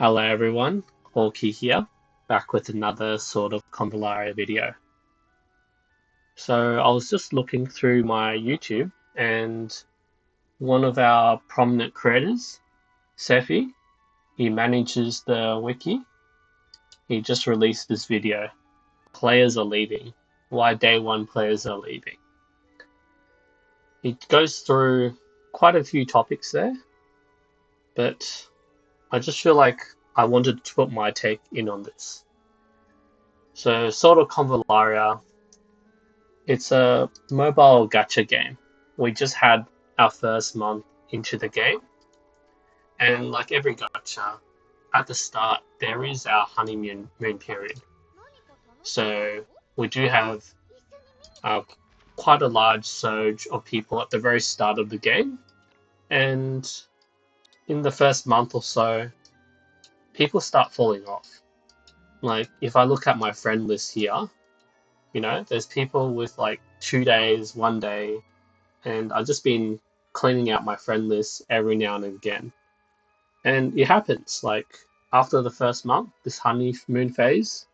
Hello everyone, Hawkey here, back with another sort of Convallaria video. So I was just looking through my YouTube and one of our prominent creators, Sefi, he manages the wiki. He just released this video. Players are leaving. Why day one players are leaving. He goes through quite a few topics there, but I just feel like I wanted to put my take in on this. So sort of Convallaria. It's a mobile gacha game. We just had our first month into the game, and like every gacha, at the start there is our honeymoon period. So we do have uh, quite a large surge of people at the very start of the game, and in the first month or so, people start falling off. Like if I look at my friend list here, there's people with like 2 days, 1 day, and I've just been cleaning out my friend list every now and again. And it happens, like after the first month, this honeymoon phase,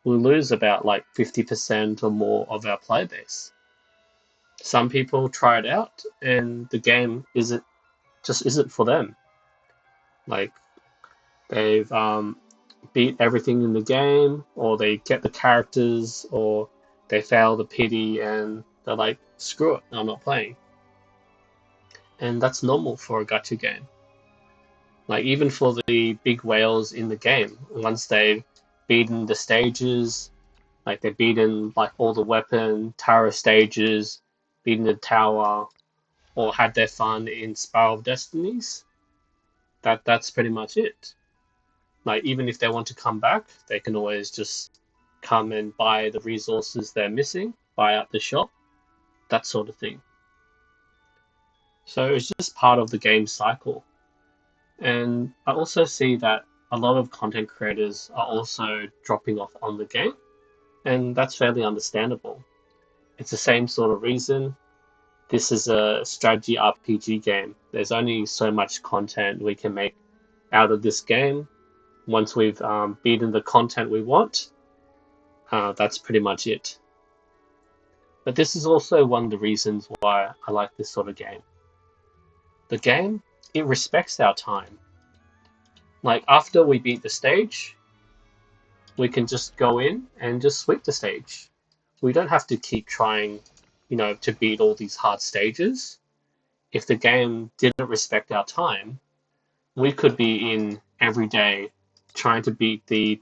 we lose about like 50% or more of our player base. Some people try it out and the game isn't for them. Like they've beat everything in the game, or they get the characters, or they fail the pity and they're like, screw it, I'm not playing. And that's normal for a gacha game. Like even for the big whales in the game, once they've beaten the stages, like they've beaten like all the weapon tower stages, beaten the tower, or had their fun in Spiral of Destinies, that's pretty much it. Like even if they want to come back, they can always just come and buy the resources they're missing, buy out the shop, that sort of thing. So it's just part of the game cycle. And I also see that a lot of content creators are also dropping off on the game, and that's fairly understandable. It's the same sort of reason. This is a strategy RPG game. There's only so much content we can make out of this game. Once we've beaten the content we want, that's pretty much it. But this is also one of the reasons why I like this sort of game. The game, it respects our time. Like after we beat the stage, we can just go in and just sweep the stage. We don't have to keep trying, to beat all these hard stages. If the game didn't respect our time, we could be in every day trying to beat the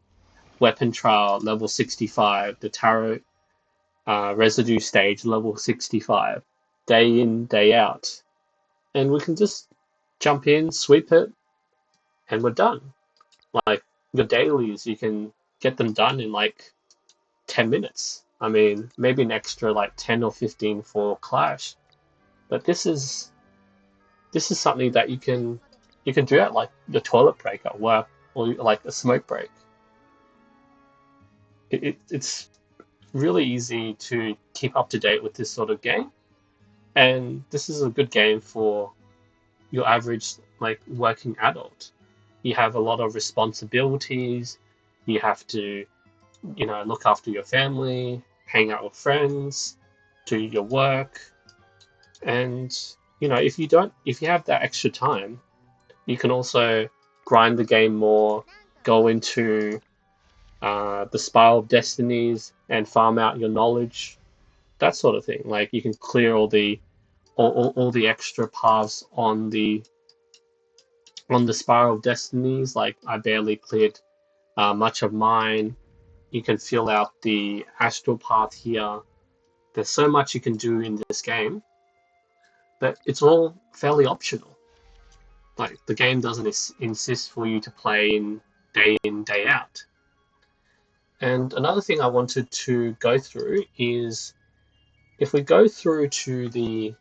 weapon trial level 65, the tarot residue stage level 65, day in, day out. And we can just jump in, sweep it, and we're done. Like your dailies, you can get them done in like 10 minutes. I mean, maybe an extra like 10 or 15 for Clash. But this is something that you can do at like the toilet break at work, or like a smoke break. It's really easy to keep up to date with this sort of game, and this is a good game for your average like working adult. You have a lot of responsibilities. You have to, look after your family, hang out with friends, do your work, and if you have that extra time, you can also grind the game more, go into the Spiral of Destinies and farm out your knowledge, that sort of thing. Like you can clear all the extra paths on the Spiral of Destinies. Like I barely cleared much of mine. You can fill out the astral path here. There's so much you can do in this game, but it's all fairly optional. Like the game doesn't insist for you to play in, day out. And another thing I wanted to go through is if we go through to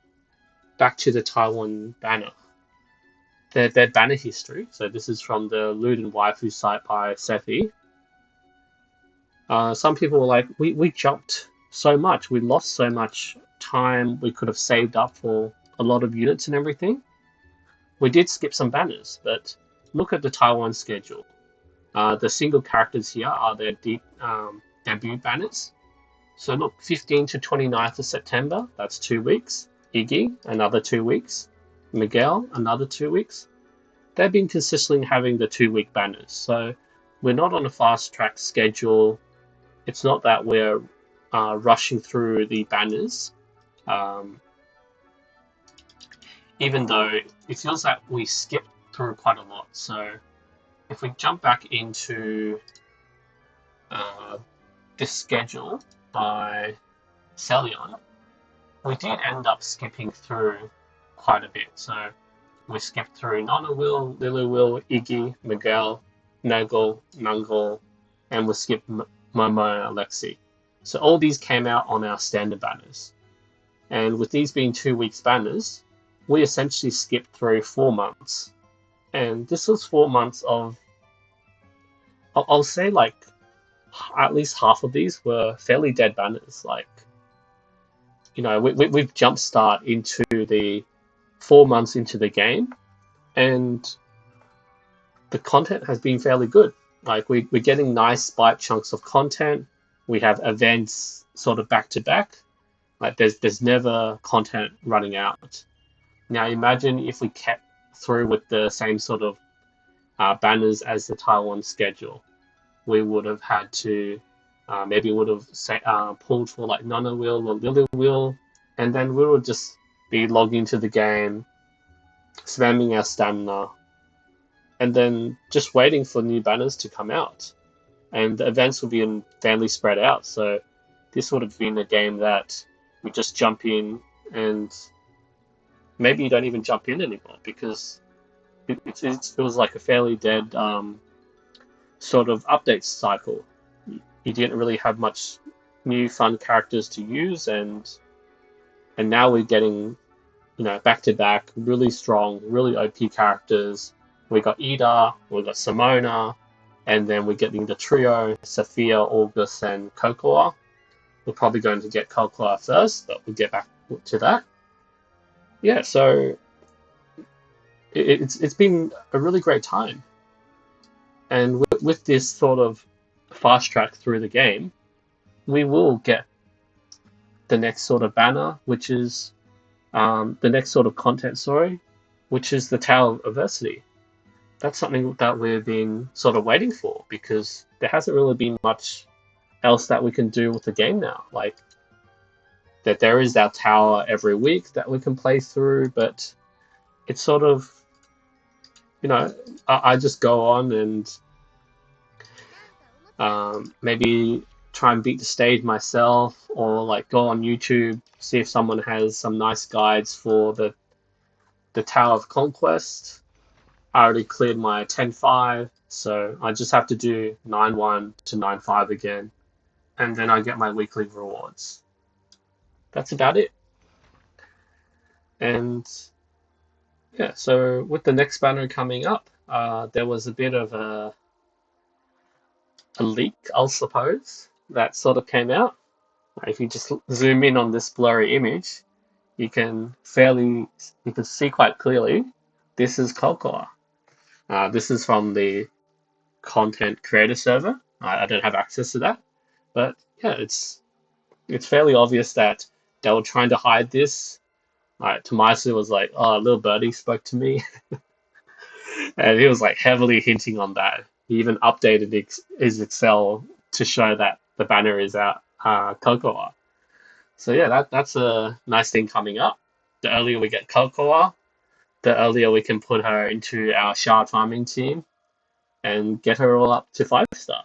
back to the Taiwan banner, their banner history. So this is from the Luden Waifu site by Sethi. Some people were like, we jumped so much, we lost so much time, we could have saved up for a lot of units and everything. We did skip some banners, but look at the Taiwan schedule. The single characters here are their debut banners. So look, 15th to 29th of September, that's 2 weeks. Iggy, another 2 weeks. Miguel, another 2 weeks. They've been consistently having the 2 week banners. So we're not on a fast track schedule. It's not that we're rushing through the banners, um, even though it feels like we skip through quite a lot. So if we jump back into uh, this schedule by Celion, we did end up skipping through quite a bit. So we skipped through Nana Will, Lily Will, Iggy, Miguel, Nagel, Nungle, and we skipped Momo and Alexi. So all these came out on our standard banners. And with these being 2 weeks banners, we essentially skipped through 4 months. And this was 4 months of, I'll say like at least half of these were fairly dead banners. Like, we've jump start into the 4 months into the game, and the content has been fairly good. Like we're getting nice bite chunks of content. We have events sort of back to back. Like there's never content running out. Now imagine if we kept through with the same sort of banners as the Taiwan schedule. We would have had to maybe would have pulled for like Nana Will or Lily Will, and then we would just be logging into the game, spamming our stamina, and then just waiting for new banners to come out. And the events would be fairly spread out. So this would have been a game that we just jump in, and maybe you don't even jump in anymore because it was like a fairly dead sort of update cycle. You didn't really have much new fun characters to use, and now we're getting back to back really strong, really OP characters. We got Ida, we got Simona, and then we're getting the trio, Sophia, August, and Cocoa. We're probably going to get Cocoa first, but we'll get back to that. Yeah, so it's been a really great time. And with this sort of fast track through the game, we will get the next sort of banner, which is the next sort of content, sorry, which is the Tower of Adversity. That's something that we've been sort of waiting for because there hasn't really been much else that we can do with the game now. Like that there is our tower every week that we can play through, but it's sort of, I just go on and maybe try and beat the stage myself, or like go on YouTube, see if someone has some nice guides for the Tower of Conquest. I already cleared my 10-5, so I just have to do 9-1 to 9-5 again, and then I get my weekly rewards. That's about it. And yeah, so with the next banner coming up, there was a bit of a leak, I'll suppose, that sort of came out. If you just zoom in on this blurry image, you can see quite clearly this is Cocoa. This is from the content creator server. I don't have access to that, but yeah, it's fairly obvious that they were trying to hide this. Tomaisu was like, "Oh, little birdie spoke to me," and he was like heavily hinting on that. He even updated his Excel to show that the banner is out, Cocoa. So yeah, that's a nice thing coming up. The earlier we get Cocoa, the earlier we can put her into our shard farming team and get her all up to 5-star.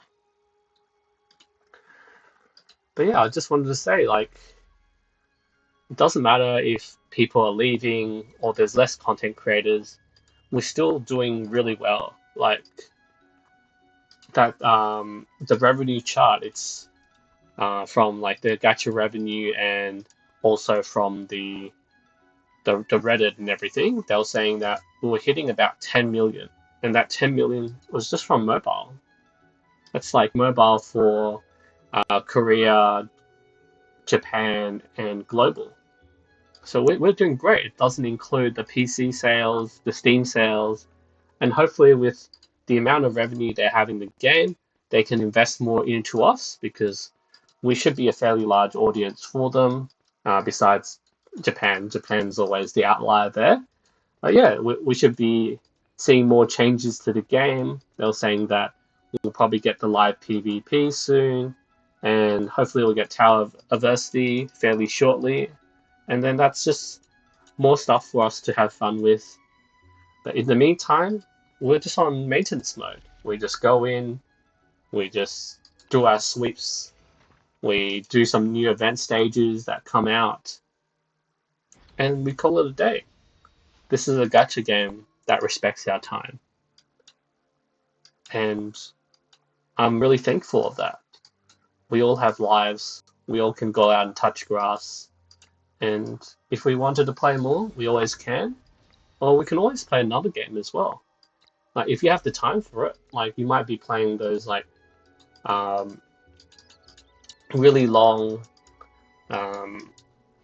But yeah, I just wanted to say, like, it doesn't matter if people are leaving or there's less content creators, we're still doing really well. Like that, the revenue chart, it's from like the gacha revenue and also from the Reddit and everything. They were saying that we were hitting about 10 million, and that 10 million was just from mobile. That's like mobile for Korea, Japan, and global. So we're doing great. It doesn't include the PC sales, the Steam sales, and hopefully with the amount of revenue they have in the game, they can invest more into us because we should be a fairly large audience for them. Besides Japan, Japan's always the outlier there. But yeah, we should be seeing more changes to the game. They were saying that we'll probably get the live PvP soon, and hopefully we'll get Tower of Adversity fairly shortly. And then that's just more stuff for us to have fun with. But in the meantime, we're just on maintenance mode. We just go in, we just do our sweeps, we do some new event stages that come out, and we call it a day. This is a gacha game that respects our time. And I'm really thankful of that. We all have lives, we all can go out and touch grass, and if we wanted to play more, we always can. Or we can always play another game as well. Like if you have the time for it, like you might be playing those um, really long um,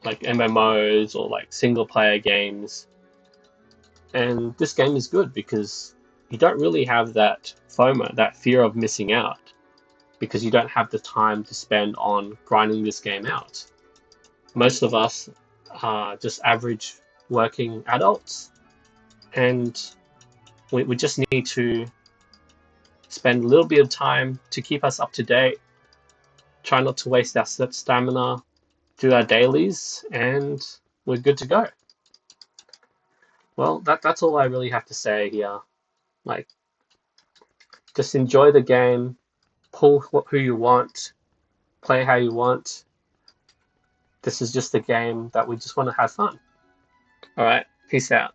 like MMOs or like single player games. And this game is good because you don't really have that FOMO, that fear of missing out, because you don't have the time to spend on grinding this game out. Most of us are just average working adults, and we just need to spend a little bit of time to keep us up to date, try not to waste our stamina, do our dailies, and we're good to go. Well, that's all I really have to say here. Like, just enjoy the game, pull who you want, play how you want. This is just a game that we just want to have fun. All right, peace out.